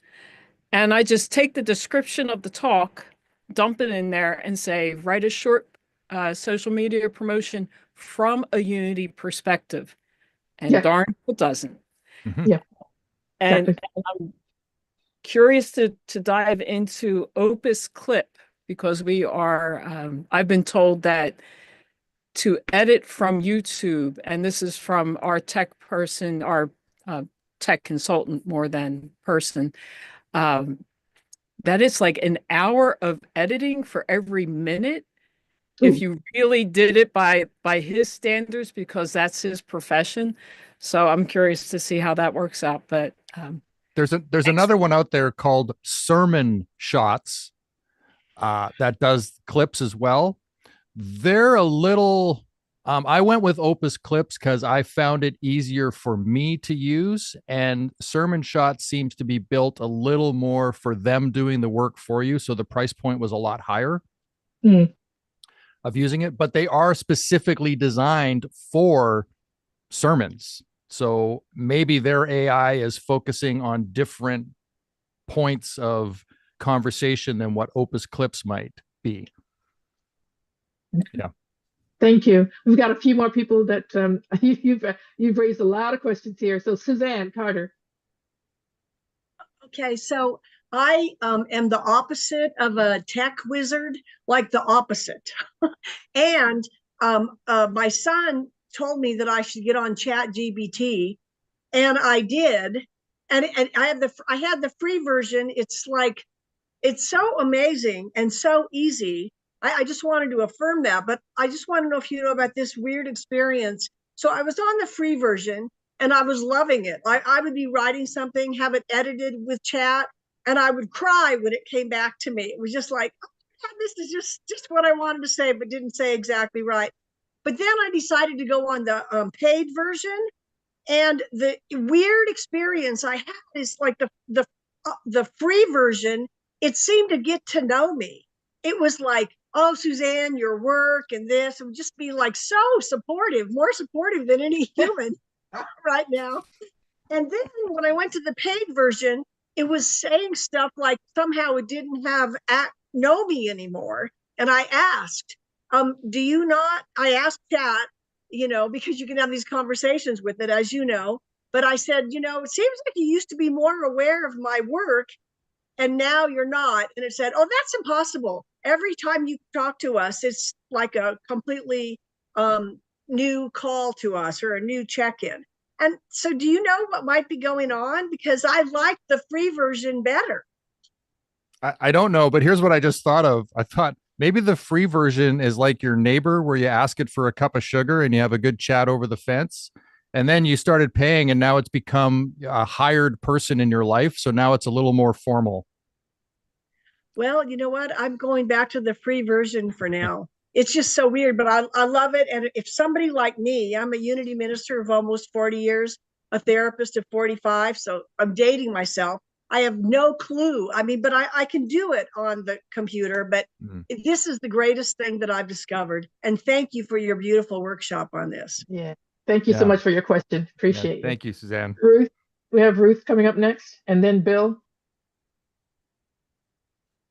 And I just take the description of the talk, dump it in there and say, write a short social media promotion from a Unity perspective. And darn, it doesn't. Yeah. And I'm curious to dive into Opus Clip, because we are, I've been told that to edit from YouTube, and this is from our tech person, our tech consultant more than person, that it's like an hour of editing for every minute. Ooh. If you really did it by his standards, because that's his profession. So I'm curious to see how that works out. But there's another one out there called Sermon Shots that does clips as well. They're a little I went with Opus Clips because I found it easier for me to use, and Sermon Shot seems to be built a little more for them doing the work for you. So the price point was a lot higher of using it, but they are specifically designed for sermons. So maybe their AI is focusing on different points of conversation than what Opus Clips might be. Yeah. Thank you. We've got a few more people that you've raised a lot of questions here. So Suzanne Carter. Okay, so I am the opposite of a tech wizard, like the opposite. And my son told me that I should get on ChatGPT, and I did. And I had the free version. It's like, it's so amazing and so easy. I just wanted to affirm that, but I just want to know if you know about this weird experience. So I was on the free version and I was loving it. I would be writing something, have it edited with chat, and I would cry when it came back to me. It was just like, oh God, this is just what I wanted to say, but didn't say exactly right. But then I decided to go on the paid version, and the weird experience I had is like the free version, it seemed to get to know me. It was like, oh, Suzanne, your work and this, it would just be like so supportive, more supportive than any human right now. And then when I went to the paid version, it was saying stuff like somehow it didn't know me anymore. And I asked, do you not? I asked chat, because you can have these conversations with it, as you know. But I said, it seems like you used to be more aware of my work, and now you're not. And it said, oh, that's impossible. Every time you talk to us, it's like a completely new call to us or a new check-in. And so do you know what might be going on? Because I like the free version better. I don't know, but here's what I just thought of. I thought maybe the free version is like your neighbor where you ask it for a cup of sugar and you have a good chat over the fence. And then you started paying and now it's become a hired person in your life. So now it's a little more formal. Well, you know what? I'm going back to the free version for now. It's just so weird, but I love it. And if somebody like me, I'm a Unity minister of almost 40 years, a therapist of 45. So I'm dating myself. I have no clue. I mean, but I can do it on the computer, but this is the greatest thing that I've discovered. And thank you for your beautiful workshop on this. Yeah. Thank you so much for your question. Appreciate you. Thank you, Suzanne. Ruth, we have Ruth coming up next, and then Bill.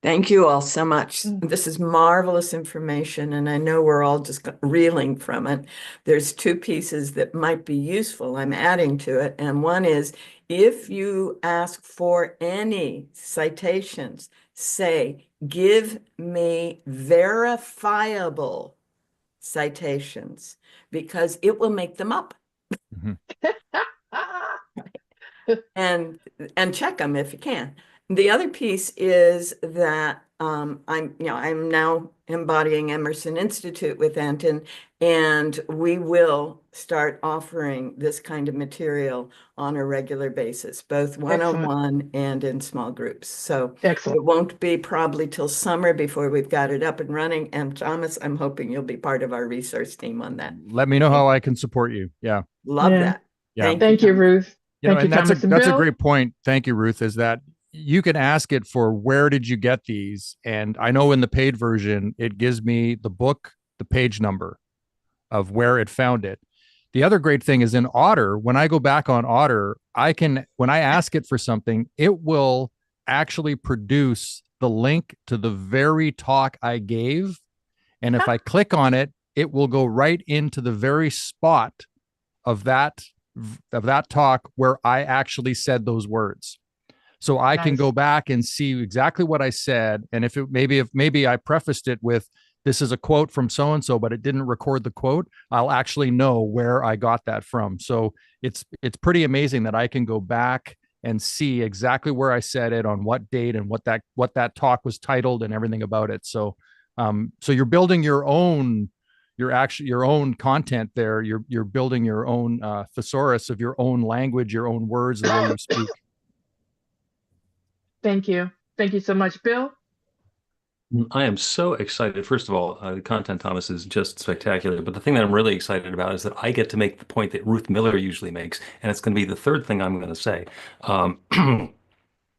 Thank you all so much. This is marvelous information, and I know we're all just reeling from it. There's two pieces that might be useful I'm adding to it, and one is if you ask for any citations, say, give me verifiable citations, because it will make them up. and check them if you can. The other piece is that I'm now embodying Emerson Institute with Anton, and we will start offering this kind of material on a regular basis, both one-on-one and in small groups. So it won't be probably till summer before we've got it up and running. And Thomas, I'm hoping you'll be part of our resource team on that. Let me know how I can support you. Yeah. Love that. Yeah. Thank you, Ruth. Thank you, Thomas. That's a great point. Thank you, Ruth, is that you can ask it for where did you get these? And I know in the paid version, it gives me the book, the page number of where it found it. The other great thing is in Otter, when I go back on Otter, when I ask it for something, it will actually produce the link to the very talk I gave. And if I click on it, it will go right into the very spot of that talk where I actually said those words. So I can go back and see exactly what I said. And if maybe I prefaced it with, this is a quote from so-and-so, but it didn't record the quote, I'll actually know where I got that from. So it's pretty amazing that I can go back and see exactly where I said it, on what date, and what that talk was titled and everything about it. So so you're building your own content there. You're building your own thesaurus of your own language, your own words, the way you speak. Thank you. Thank you so much, Bill. I am so excited. First of all, the content, Thomas, is just spectacular. But the thing that I'm really excited about is that I get to make the point that Ruth Miller usually makes, and it's going to be the third thing I'm going to say. Um,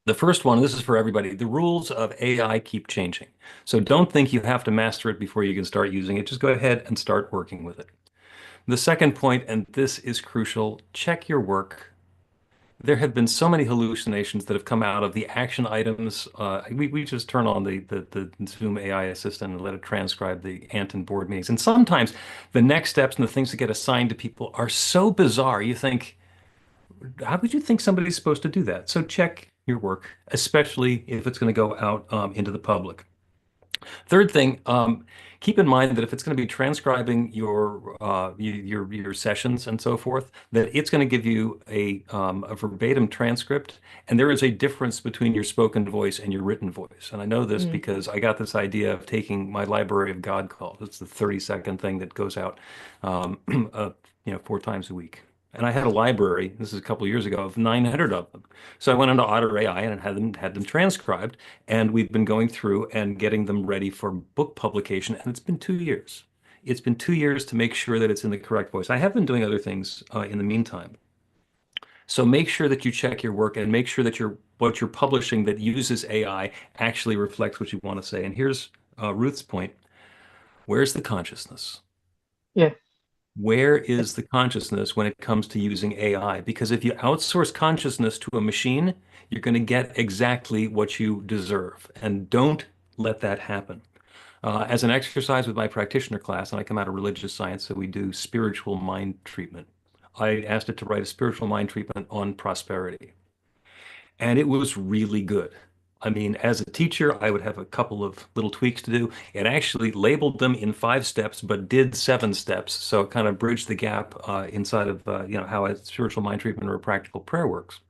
the first one, this is for everybody. The rules of AI keep changing. So don't think you have to master it before you can start using it. Just go ahead and start working with it. The second point, and this is crucial, check your work. There have been so many hallucinations that have come out of the action items. We just turn on the Zoom AI assistant and let it transcribe the Anton board meetings. And sometimes the next steps and the things that get assigned to people are so bizarre. You think, how would you think somebody's supposed to do that? So check your work, especially if it's going to go out into the public. Third thing, keep in mind that if it's going to be transcribing your sessions and so forth, that it's going to give you a verbatim transcript, and there is a difference between your spoken voice and your written voice. And I know this because I got this idea of taking my Library of God calls. It's the 30-second thing that goes out, 4 times a week. And I had a library, this is a couple of years ago, of 900 of them. So I went into Otter AI and had them transcribed, and we've been going through and getting them ready for book publication, and it's been 2 years. It's been 2 years to make sure that it's in the correct voice. I have been doing other things in the meantime. So make sure that you check your work and make sure that what you're publishing that uses AI actually reflects what you want to say. And here's Ruth's point. Where's the consciousness? Yeah. Where is the consciousness when it comes to using AI? Because if you outsource consciousness to a machine, you're going to get exactly what you deserve. And don't let that happen. As an exercise with my practitioner class, and I come out of religious science, so we do spiritual mind treatment. I asked it to write a spiritual mind treatment on prosperity. And it was really good. I mean, as a teacher, I would have a couple of little tweaks to do. It actually labeled them in 5 steps, but did 7 steps. So it kind of bridged the gap inside of how a spiritual mind treatment or a practical prayer works,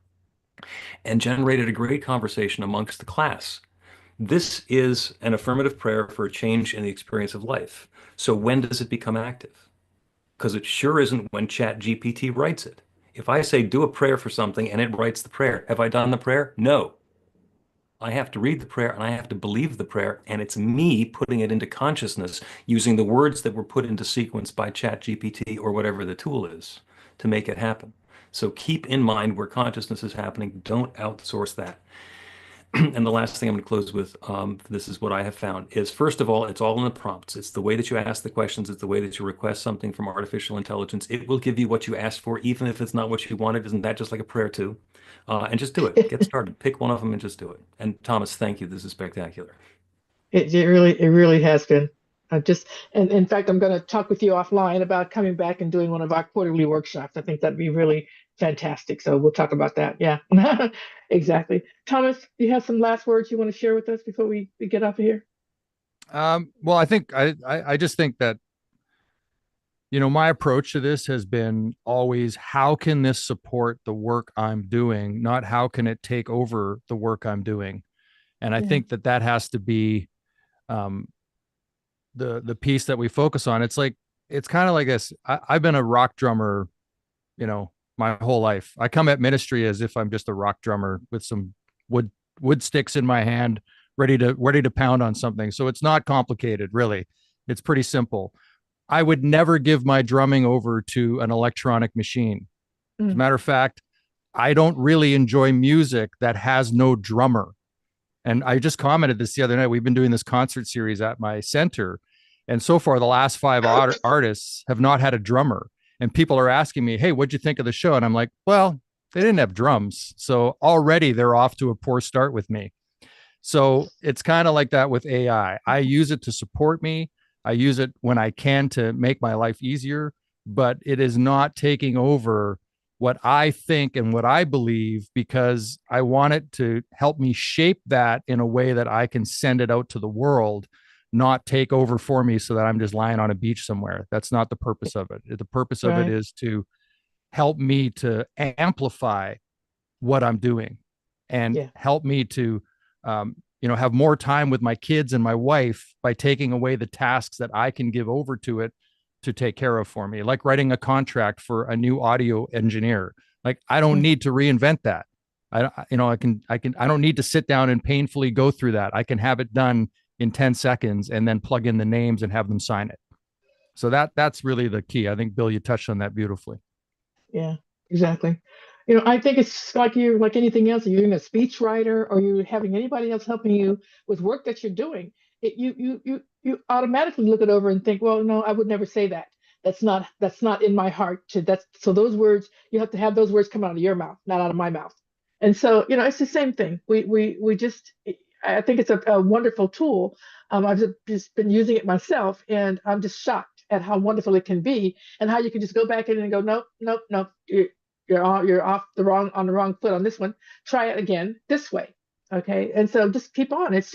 and generated a great conversation amongst the class. This is an affirmative prayer for a change in the experience of life. So when does it become active? Because it sure isn't when ChatGPT writes it. If I say do a prayer for something and it writes the prayer, have I done the prayer? No. I have to read the prayer and I have to believe the prayer, and it's me putting it into consciousness using the words that were put into sequence by ChatGPT or whatever the tool is to make it happen. So keep in mind where consciousness is happening. Don't outsource that. And the last thing I'm going to close with, this is what I have found, is first of all, it's all in the prompts. It's the way that you ask the questions. It's the way that you request something from artificial intelligence. It will give you what you asked for, even if it's not what you wanted. Isn't that just like a prayer too? And just do it. Get started. Pick one of them and just do it. And Thomas, thank you. This is spectacular. It really has been. And in fact, I'm going to talk with you offline about coming back and doing one of our quarterly workshops. I think that'd be really fantastic. So we'll talk about that. Yeah, exactly. Thomas, do you have some last words you want to share with us before we get off of here? Well, I think I just think that, my approach to this has been always, how can this support the work I'm doing, not how can it take over the work I'm doing? And I think that has to be the piece that we focus on. It's kind of like this. I've been a rock drummer, my whole life. I come at ministry as if I'm just a rock drummer with some wood sticks in my hand, ready to pound on something. So it's not complicated, really. It's pretty simple. I would never give my drumming over to an electronic machine. As a matter of fact, I don't really enjoy music that has no drummer. And I just commented this the other night. We've been doing this concert series at my center, and so far the last 5 artists have not had a drummer. And people are asking me, hey, what'd you think of the show? And I'm like, well, they didn't have drums. So already they're off to a poor start with me. So it's kind of like that with AI. I use it to support me. I use it when I can to make my life easier, but it is not taking over what I think and what I believe, because I want it to help me shape that in a way that I can send it out to the world, not take over for me so that I'm just lying on a beach somewhere. That's not the purpose of it. The purpose of it is to help me to amplify what I'm doing and help me to, have more time with my kids and my wife by taking away the tasks that I can give over to it to take care of for me, like writing a contract for a new audio engineer. Like, I don't need to reinvent that. I don't need to sit down and painfully go through that. I can have it done in 10 seconds and then plug in the names and have them sign it. So that's really the key. I think, Bill, you touched on that beautifully. Yeah, exactly. You know, I think it's like you're like anything else. You're in a speech writer or you're having anybody else helping you with work that you're doing. You automatically look it over and think, well, no, I would never say that. That's not in my heart to that's so those words, you have to have those words come out of your mouth, not out of my mouth. And so, you know, it's the same thing. We just I think it's a wonderful tool. I've just been using it myself and I'm just shocked at how wonderful it can be and how you can just go back in and go, nope, nope, nope. You're off the wrong foot on this one. Try it again this way. Okay. And so just keep on. It's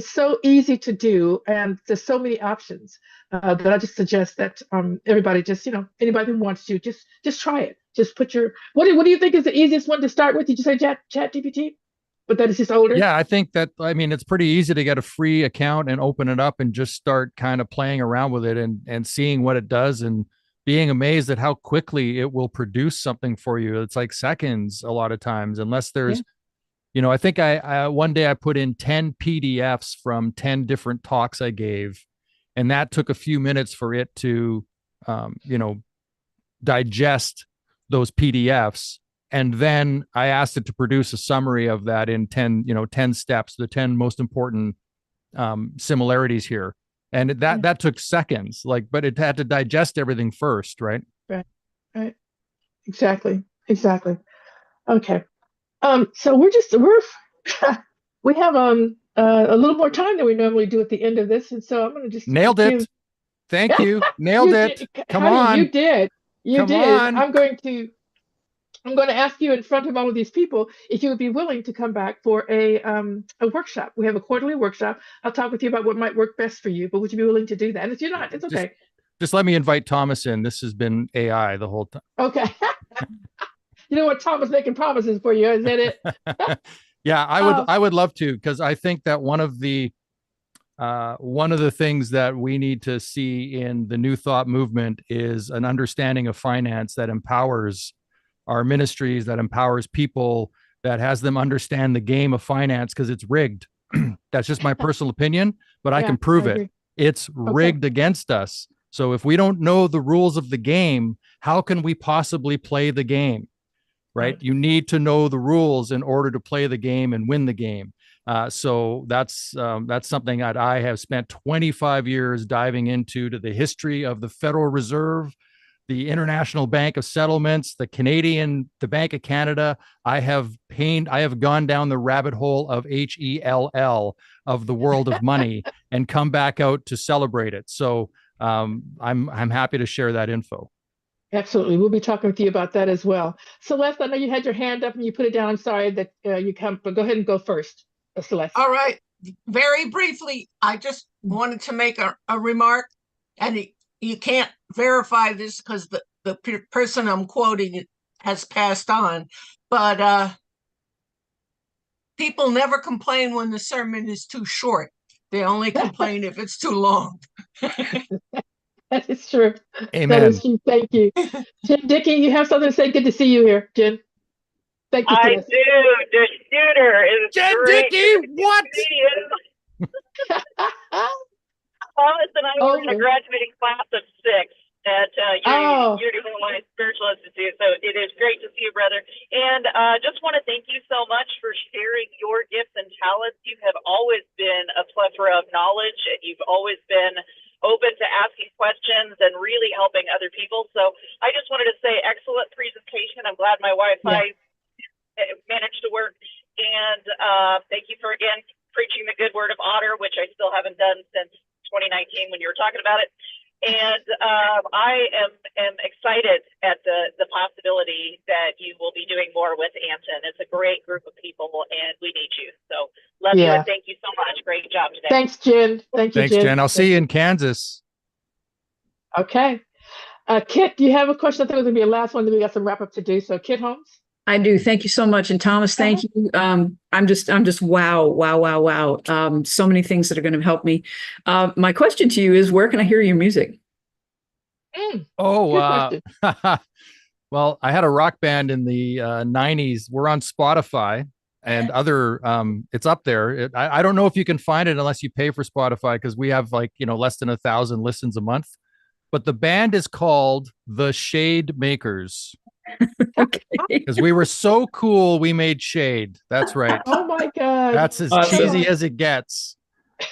so easy to do. And there's so many options that I just suggest that everybody just, you know, anybody who wants to just try it. Just put what do you think is the easiest one to start with? Did you say Chat GPT? But that is just older. Yeah, I think that, I mean, it's pretty easy to get a free account and open it up and just start kind of playing around with it and seeing what it does and being amazed at how quickly it will produce something for you. It's like seconds a lot of times, unless there's, you know, I think I one day I put in 10 PDFs from 10 different talks I gave, and that took a few minutes for it to, you know, digest those PDFs. And then I asked it to produce a summary of that in 10 steps, the 10 most important similarities here. And that took seconds, but it had to digest everything first, right? Right. Exactly. Okay. So we have a little more time than we normally do at the end of this. And so I'm going to just nailed it. Thank you. Nailed it. Come on. You did. You Come did. on. I'm going to ask you in front of all of these people if you would be willing to come back for a workshop. We have a quarterly workshop. I'll talk with you about what might work best for you, but would you be willing to do that? And if you're not, it's okay. Just let me invite Thomas in. This has been AI the whole time. Okay. You know what? Thomas making promises for you. Is that it? Yeah, I would love to, because I think that one of the things that we need to see in the New Thought movement is an understanding of finance that empowers our ministries, that empowers people, that has them understand the game of finance, because it's rigged. That's just my personal opinion, but I can prove it. It's rigged against us. So if we don't know the rules of the game, how can we possibly play the game? Right? You need to know the rules in order to play the game and win the game. So that's something that I have spent 25 years diving into, to the history of the Federal Reserve, the International Bank of Settlements, the Bank of Canada. I have gone down the rabbit hole of HELL, of the world of money, and come back out to celebrate it. So I'm happy to share that info. Absolutely. We'll be talking with you about that as well. Celeste, I know you had your hand up and you put it down. I'm sorry that you come, but go ahead and go first, Celeste. All right. Very briefly, I just wanted to make a remark, and you can't verify this because the person I'm quoting has passed on, but people never complain when the sermon is too short. They only complain if it's too long. That is true. Amen. That is true. Thank you. Jen Dickey, you have something to say? Good to see you here, Jen. Thank you. I do. DeSchutter is Jen great. Dickey, what? Thomas and I were in a graduating class of 6 at Unity Worldwide Spiritual Institute. So it is great to see you, brother. And just want to thank you so much for sharing your gifts and talents. You have always been a plethora of knowledge, and you've always been open to asking questions and really helping other people. So I just wanted to say, excellent presentation. I'm glad my Wi-Fi managed to work. And thank you for, again, preaching the good word of honor, which I still haven't done since 2019 when you were talking about it. And I am excited at the possibility that you will be doing more with Anton. It's a great group of people, and we need you. So love you, and thank you so much. Great job today. Thanks, Jen. Thank you, Thanks, Jen. I'll see you in Kansas. Okay. Kit, do you have a question? I think it was going to be a last one, then we got some wrap up to do. So Kit Holmes? I do. Thank you so much. And Thomas, thank you. I'm just wow. So many things that are going to help me. My question to you is, where can I hear your music? Well, I had a rock band in the 90s. We're on Spotify, and other it's up there. I don't know if you can find it unless you pay for Spotify, because we have like, less than 1,000 listens a month. But the band is called the Shade Makers. Okay. Because we were so cool, we made shade. That's right. Oh my God. That's as Awesome. cheesy as it gets.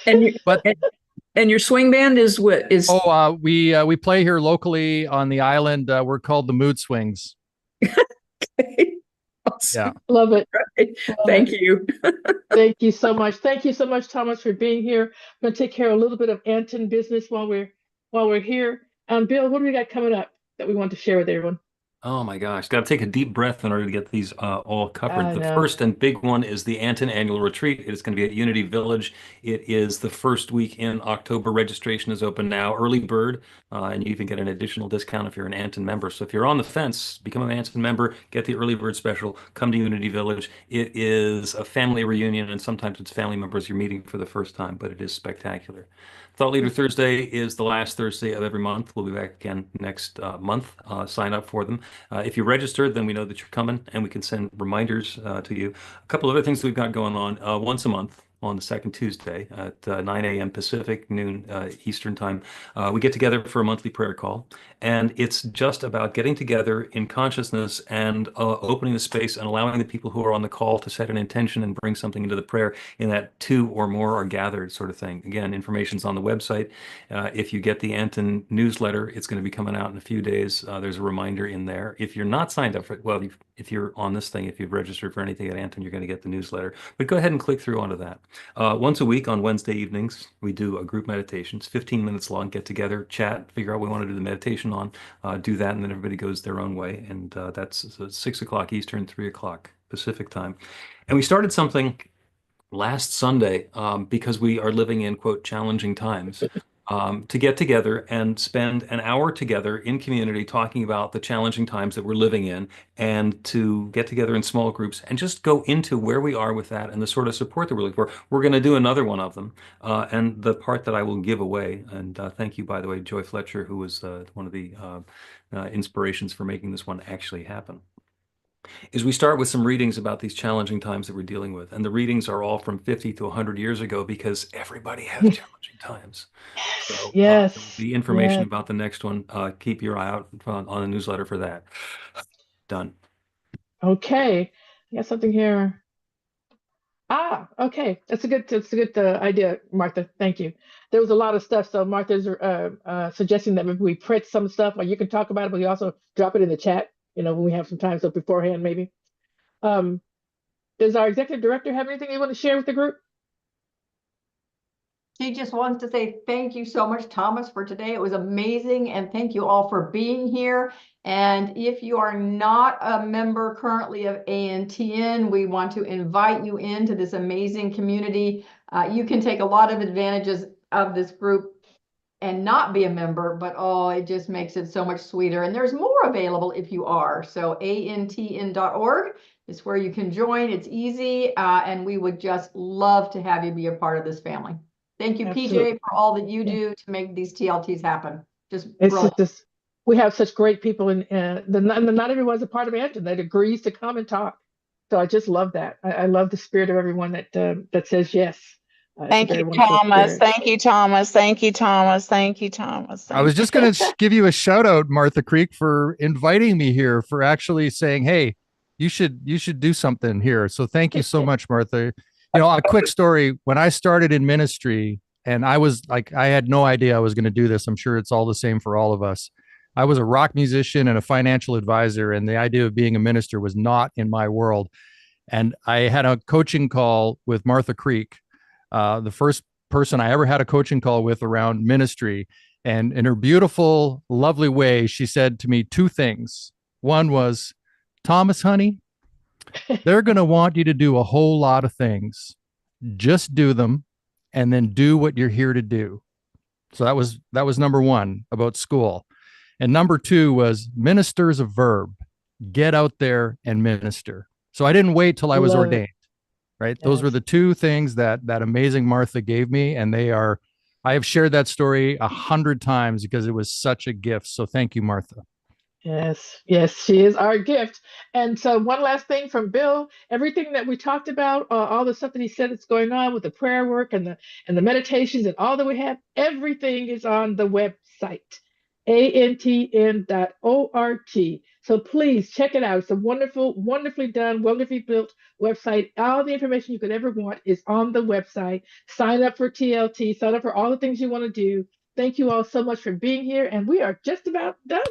And your swing band is what is? Oh, we play here locally on the island. We're called the Mood Swings. Awesome. Yeah. Love it. Thank you. Thank you so much. Thank you so much, Thomas, for being here. I'm going to take care of a little bit of Anton business while we're here. Bill, what do we got coming up that we want to share with everyone? Oh my gosh, got to take a deep breath in order to get these all covered. I The know. first and big one is the Anton Annual Retreat. It is going to be at Unity Village. It is the first week in October. Registration is open now, early bird, and you even get an additional discount if you're an Anton member. So if you're on the fence, become an Anton member, get the early bird special, come to Unity Village. It is a family reunion, and sometimes it's family members you're meeting for the first time, but it is spectacular. Thought Leader Thursday is the last Thursday of every month. We'll be back again next month. Sign up for them. If you registered, then we know that you're coming, and we can send reminders to you. A couple other things we've got going on. Once a month, on the second Tuesday at 9 a.m. Pacific, noon Eastern time, we get together for a monthly prayer call. And it's just about getting together in consciousness and opening the space and allowing the people who are on the call to set an intention and bring something into the prayer in that two or more are gathered sort of thing. Again, information's on the website. If you get the Anton newsletter, it's going to be coming out in a few days. There's a reminder in there. If you're not signed up for it, well, if you're on this thing, if you've registered for anything at Anton, you're going to get the newsletter. But go ahead and click through onto that. Once a week on Wednesday evenings, we do a group meditations, 15 minutes long, get together, chat, figure out what we want to do the meditation on, do that, and then everybody goes their own way. And that's 6 o'clock Eastern, 3 o'clock Pacific time. And we started something last Sunday because we are living in, quote, challenging times. To get together and spend an hour together in community talking about the challenging times that we're living in, and to get together in small groups and just go into where we are with that and the sort of support that we're looking for. We're going to do another one of them. And the part that I will give away, and thank you, by the way, Joy Fletcher, who was one of the inspirations for making this one actually happen, is we start with some readings about these challenging times that we're dealing with. And the readings are all from 50 to 100 years ago because everybody has challenging times. So Yes. the information Yes. about the next one, keep your eye out on the newsletter for that. Done. Okay. I got something here. Okay. That's a good idea, Martha. Thank you. There was a lot of stuff. So Martha's suggesting that maybe we print some stuff, or you can talk about it, but you also drop it in the chat, when we have some time. So beforehand, maybe. Does our executive director have anything you want to share with the group? She just wants to say thank you so much, Thomas, for today. It was amazing, and thank you all for being here. And if you are not a member currently of ANTN, we want to invite you into this amazing community. You can take a lot of advantages of this group and not be a member, but it just makes it so much sweeter. And there's more available if you are. So antn.org is where you can join. It's easy, and we would just love to have you be a part of this family. Thank you, Absolutely. PJ, for all that you do to make these TLTs happen. Just We have such great people, and not everyone's a part of Anton that agrees to come and talk. So I just love that. I love the spirit of everyone that says yes. Thank you, Thomas. Thank you, Thomas. Thank you, Thomas. Thank you, Thomas. I was just going to give you a shout out, Martha Creek, for inviting me here, for actually saying, hey, you should do something here. So thank you so much, Martha. A quick story. When I started in ministry, and I was like, I had no idea I was going to do this. I'm sure it's all the same for all of us. I was a rock musician and a financial advisor, and the idea of being a minister was not in my world. And I had a coaching call with Martha Creek, the first person I ever had a coaching call with around ministry. And in her beautiful, lovely way, she said to me two things. One was, Thomas, honey, they're going to want you to do a whole lot of things. Just do them, and then do what you're here to do. So that was number one about school. And number two was minister's a verb. Get out there and minister. So I didn't wait till I was ordained. Right. Yes. Those were the two things that amazing Martha gave me. And I have shared that story 100 times because it was such a gift. So thank you, Martha. Yes, yes, she is our gift. And so, one last thing from Bill: everything that we talked about, all the stuff that he said that's going on with the prayer work and the meditations and all that we have, everything is on the website, antn.org. So please check it out. It's a wonderful, wonderfully done, wonderfully built website. All the information you could ever want is on the website. Sign up for TLT, sign up for all the things you want to do. Thank you all so much for being here, and we are just about done.